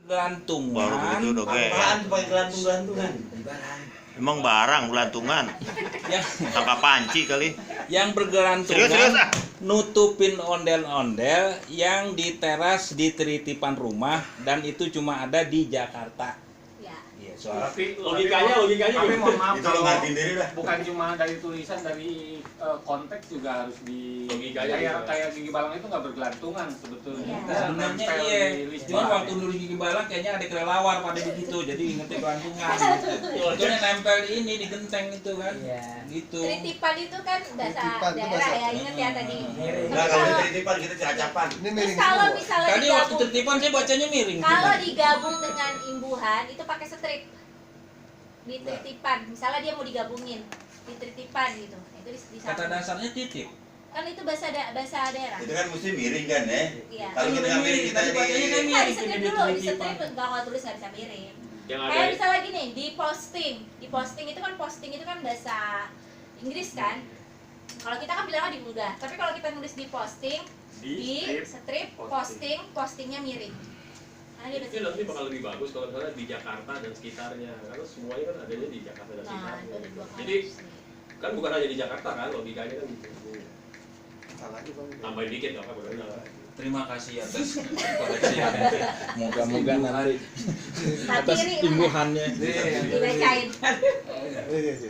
Gelantungan. Baru begitu udah kayak. Apaan tuh pakai gelantung-gelantungan? Emang barang gelantungan. Yang Sangka panci kali. yang bergelantungan Serius ah. nutupin ondel-ondel yang di teras di teritipan rumah dan itu cuma ada di Jakarta. Ya. Iya, soal Tapi Logikanya tapi mohon maaf Itu lo kalau ngatin diri dah. bukan cuma dari tulisan, dari konteks juga harus di Logikanya kayak juga. kayak Gigi Balang itu nggak bergelantungan sebetulnya. Iya. Dia sebenarnya nempel iya. di list Cuma bahan. waktu nulis Gigi Balang kayaknya ada kelelawar pada begitu, jadi ingetnya gelantungan. Sebetulnya nempel di ini di genteng itu kan. Iya. Gitu. Tritipan itu kan bahasa Tritipan itu daerah bahasa- ya, inget ya tadi. Miring. Nah, kalau dititipan kita cacapan. Ini Terus miring kalau semua. misalnya Tadi waktu digabung, tertipan saya bacanya miring. kalau digabung dengan imbuhan itu pakai strip. Di tritipan, misalnya dia mau digabungin di tritipan gitu. Itu di Kata dasarnya titip. kan itu bahasa daerah. Itu kan mesti miring kan ya? Iya. Kalau kita nggak miring kita Tadi bacanya jadi kayak Nah, miring di strip jadi dulu, di teritipan. strip kalau tulis nggak bisa miring. Yang Kayak ada misalnya gini, di posting itu kan bahasa Inggris kan. Kalau kita kan bilangnya diunggah, tapi kalau kita nulis di posting, di strip, postingnya miring. Nah, dia itu nanti bakal lebih bagus kalau misalnya di Jakarta dan sekitarnya, karena semuanya kan adanya di Jakarta dan Nah, sekitarnya. itu ada dua kali Jadi sih. kan bukan hanya di Jakarta kan, logikanya kan gitu. Tambahin dikit nggak apa-apa. Terima kasih atas koreksiannya. Moga-moga nanti Nah, atas kiri, imbuhannya. dibacain.